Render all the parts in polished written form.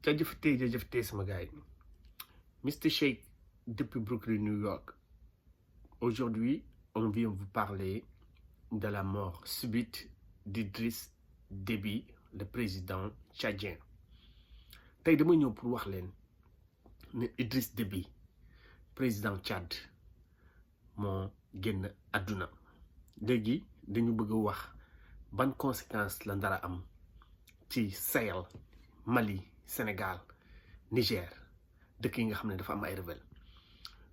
jaajëfatee sama gars yi Mr Shake depuis Brooklyn, New York. Aujourd'hui, on vient vous parler de la mort subite d'Idriss Déby, le président tchadien. tey dama ñëw pour wax leen ne Idriss Déby président Tchad moo génn àdduna. léegi dañu bëgg a wax ban conséquence la ndara am ci Sahel, Mali, Sénégal, Niger, dëkk yi nga xam ne dafa am ay rebelles.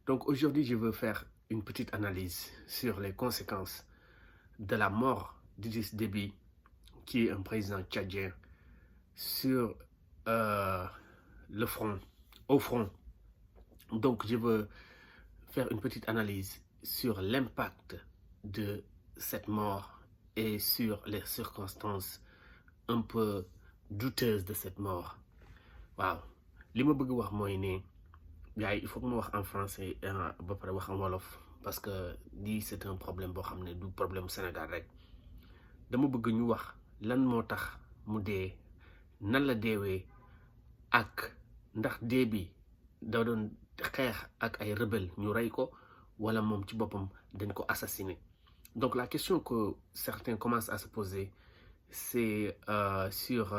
Donc aujourd'hui, je veux faire une petite analyse sur les conséquences de la mort d'Idriss Déby, qui est un président tchadien, sur le front, au front. Donc je veux faire une petite analyse sur l'impact de cette mort et sur les circonstances un peu douteuses de cette mort. waaw li ma bëgg wax mooy ne gars yi il faut que ma wax en français ba pare wax en wolof parce que lii c'est un problème boo xam ne du problème Sénégal rek. dama bëgg ñu wax lan moo tax mu dee, nan la deewee, ak ndax dee bi da doon xeex ak ay rebelles ñu rey ko wala moom ci boppam dañ ko assassiné. Donc la question que certains commencent à se poser, c'est sur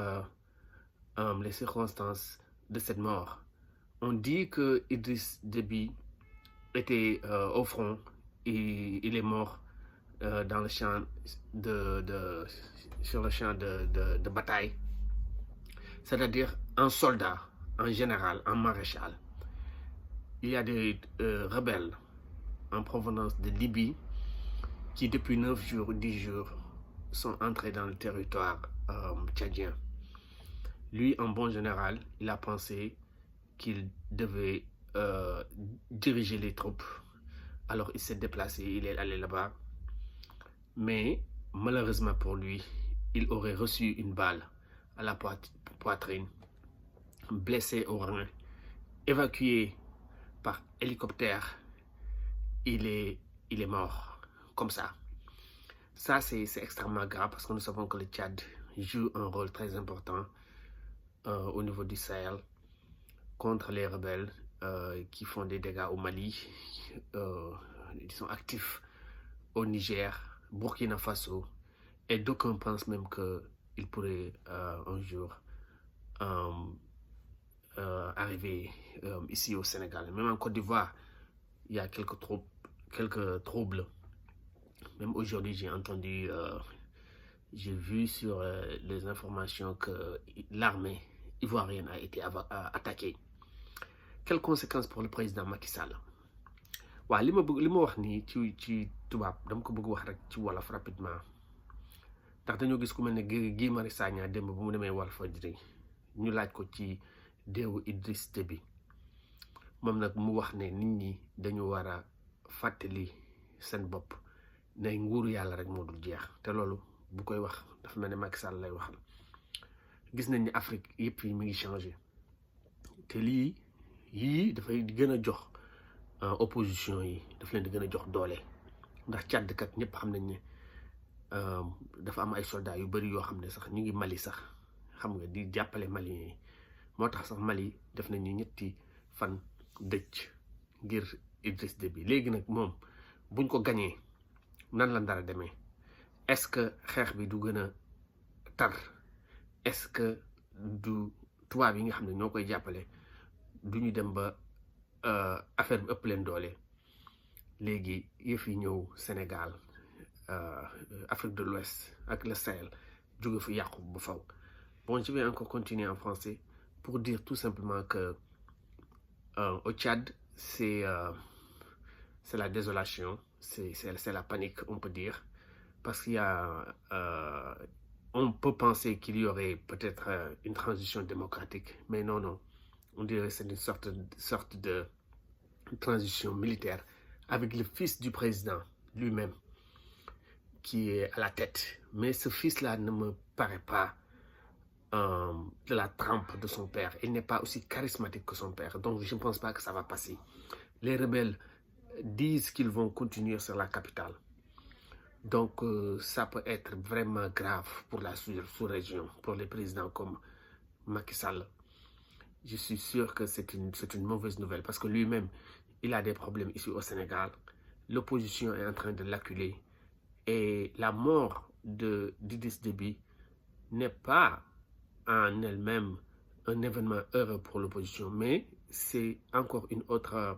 les circonstances de cette mort. On dit que Idriss Déby était au front et il est mort dans le champ sur le champ de bataille, c'est-à-dire un soldat, en général, un maréchal. Il y a des rebelles en provenance de Libye qui, depuis 9 jours ou 10 jours, sont entrés dans le territoire tchadien. Lui, en bon général, il a pensé qu'il devait diriger les troupes. Alors il s'est déplacé, il est allé là-bas. Mais malheureusement pour lui, il aurait reçu une balle à la poitrine, blessé au rein, évacué par hélicoptère. Il est mort, comme ça. Ça, c'est extrêmement grave parce que nous savons que le Tchad joue un rôle très important au niveau du Sahel contre les rebelles qui font des dégâts au Mali. Ils sont actifs au Niger, Burkina Faso, et d'aucuns pensent même qu'ils pourraient un jour arriver ici au Sénégal. Même en Côte d'Ivoire, il y a quelques troubles. Même aujourd'hui, j'ai entendu, j'ai vu sur les informations que l'armée ivoirienne a été attaquée. Quelles conséquences pour le président Macky Sall? waaw li ma wax nii ci tubaab dama ko bëgg wax rek ci wolof rapidement, ndax dañoo gis ku mel ne Guy Marius Sagna démb bu mu demee Walfadjri ñu laaj ko ci deewu Idriss Déby. moom nag mu wax ne nit ñi dañu war a fàttali seen bopp ne nguuru yàlla rek moo dul jeex, te loolu bu koy wax dafa mel ne Macky Sall lay waxal. gis nañ ni Afrique yëpp yi mi ngi changé, te yii dafay gën a jox opposition yi, daf leen di gën a jox doole, ndax Tchad kat ñëpp xam nañ ne dafa am ay soldats yu bëri yoo xam ne sax ñu ngi Mali sax, xam nga, di jàppale Maliens yi. moo tax sax Mali def nañu 2 fan dëj ngir Idriss Déby. léegi nag moom buñ ko gañee nan la ndara demee? est-ce que xeex bi du gën a tar? est-ce que du tubaab yi nga xam ne ñoo koy jàppale du ñu dem ba affaire bi ëpp leen doole? léegi yëf yi ñëw Sénégal, Afrique de l'Ouest ak le Sahel jóge fi yàqu bu faw. Bon, je vais encore continuer en français pour dire tout simplement que au Tchad, c'est la désolation, c'est la panique, on peut dire, parce qu'il y a on peut penser qu'il y aurait peut-être une transition démocratique, mais non, on dirait que c'est une sorte de transition militaire avec le fils du président lui-même qui est à la tête. Mais ce fils-là ne me paraît pas de la trempe de son père. Il n'est pas aussi charismatique que son père. Donc je ne pense pas que ça va passer. Les rebelles disent qu'ils vont continuer sur la capitale. Donc ça peut être vraiment grave pour la sous-région, pour les présidents comme Macky Sall. je suis sûr que c'est une mauvaise nouvelle parce que lui-même, il a des problèmes ici au Sénégal. L'opposition est en train de l'acculer. Et la mort d'Idriss Déby n'est pas en elle-même un événement heureux pour l'opposition, mais c'est encore une autre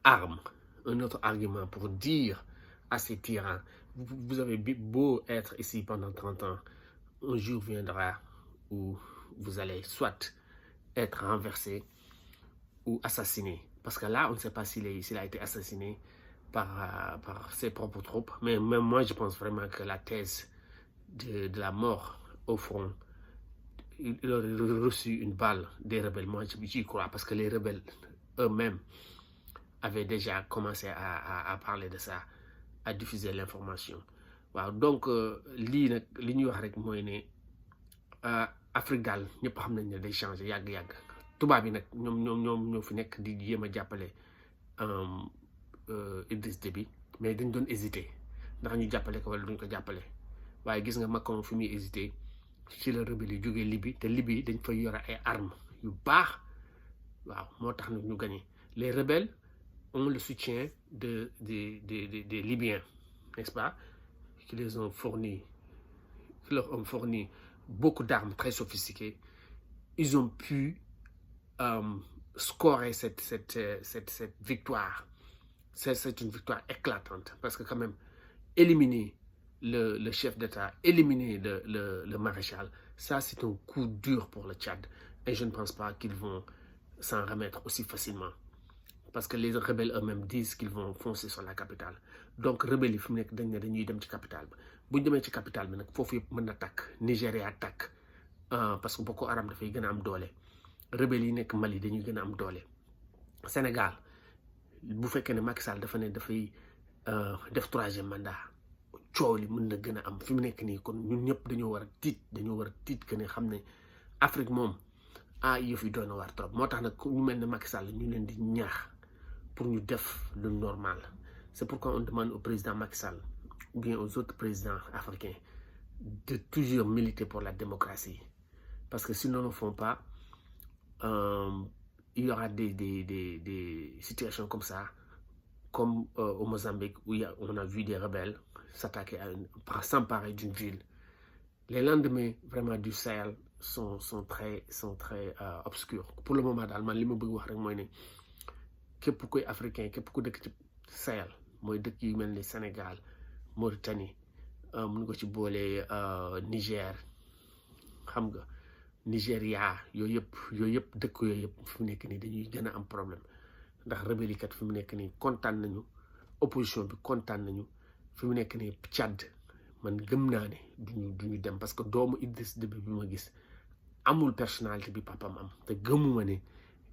arme, un autre argument pour dire à ces tyrans, vous avez beau être ici pendant 30 ans, un jour viendra où vous allez soit être renversé ou assassiné. Parce que là, on ne sait pas s'il a été assassiné par ses propres troupes. Mais même moi, je pense vraiment que la thèse de la mort au front, il aurait reçu une balle des rebelles. Moi, j'y crois parce que les rebelles eux-mêmes avaient déjà commencé à parler de ça, à diffuser l'information. Waaw donc lii nag li ñuy wax rek mooy ne Afrique daal ñëpp xam nañ ne day changer yàgg-yàgg tubaab yi nag ñoo fi nekk di jéem a jàppale Idriss Déby mais dañ doon hésité ndax ñu jàppale ko wala duñ ko jàppale waaye gis nga Macron fi muy hésité ci la rebelle yi jógee Libye te Libye dañ fay yore ay armes yu baax waaw moo tax nag ñu gagné les rebelles ont le soutien des Libyens, n'est-ce pas, qui leur ont fourni beaucoup d'armes très sophistiquées. Ils ont pu scorer cette victoire. C'est une victoire éclatante parce que quand même, éliminer le chef d'État, éliminer le maréchal, ça c'est un coup dur pour le Tchad. Et je ne pense pas qu'ils vont s'en remettre aussi facilement. Parce que les rebelles eux-mêmes disent qu'ils vont foncer sur la capitale. Donc rebelles yi fi mu nekk dañ ne dañuy dem ci capitale ba bu ñu demee ci capitale bi nag foofu yëpp mën na tàkk Nigéria tàkk parce que Boko Haram dafay gën a am doole rebelles yi nekk Mali dañuy gën a am doole Sénégal bu fekkee ne Macky Sall dafa ne dafay def 3e mandat coow li mën na gën a am fi mu nekk nii kon ñun ñëpp dañoo war a tiit que ne xam ne Afrique moom yëf yi doon na waar trop moo tax nag ñu mel ne Macky Sall ñu leen di ñaax pour nous def le normal. C'est pourquoi on demande au président Macky Sall ou bien aux autres présidents africains de toujours militer pour la démocratie. Parce que si nous ne le font pas, il y aura des situations comme ça, comme au Mozambique où on a vu des rebelles s'attaquer s'emparer d'une ville. Les lendemains vraiment du Sahel sont très obscurs. Pour le moment, dans le monde, képp kuy africain képp ku dëkk ci Sahel mooy dëkk yu mel ni Sénégal Mauritanie mun nga ci boole Niger xam nga Nigéria yooyu yëpp dëkk yooyu yëpp fi mu nekk nii dañuy gën a am problème ndax rebelle yi kat fi mu nekk nii kontaan nañu opposition bi kontaan nañu fi mu nekk nii Tchad man gëm naa ne duñu dem parce que doomu Idriss Déby bi ma gis amul personnalité bi papam am te gëmuma ne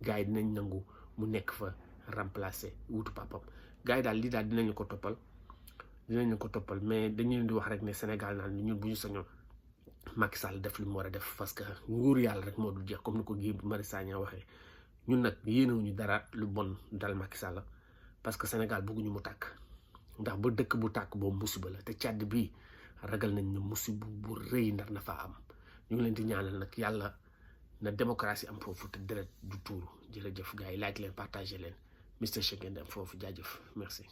gars yi dinañ nangu mu nekk fa remplacer wutu papam gars yi daal lii daal dinañu ko toppal mais dañu leen di wax rek ne Sénégal naan ñun bu ñu sañoon Macky Sall def li mu war a def parce que nguur yàlla rek moo dul jeex comme ni ko Guy Marius Sagna waxee ñun nag yéenewuñu dara lu bon dal Macky Sall parce que Sénégal bëgguñu mu tàkk ndax ba dëkk bu tàkk boobu musiba la te Tchad bii ragal nañ ne musiba bu rëy ndar na faa am ñu ngi leen di ñaanal nag yàlla na démocratie am foofu te deret du tuuru jërëjëf gars yi like leen partager leen Mister Shake ngeen dem foofu jaajëf merci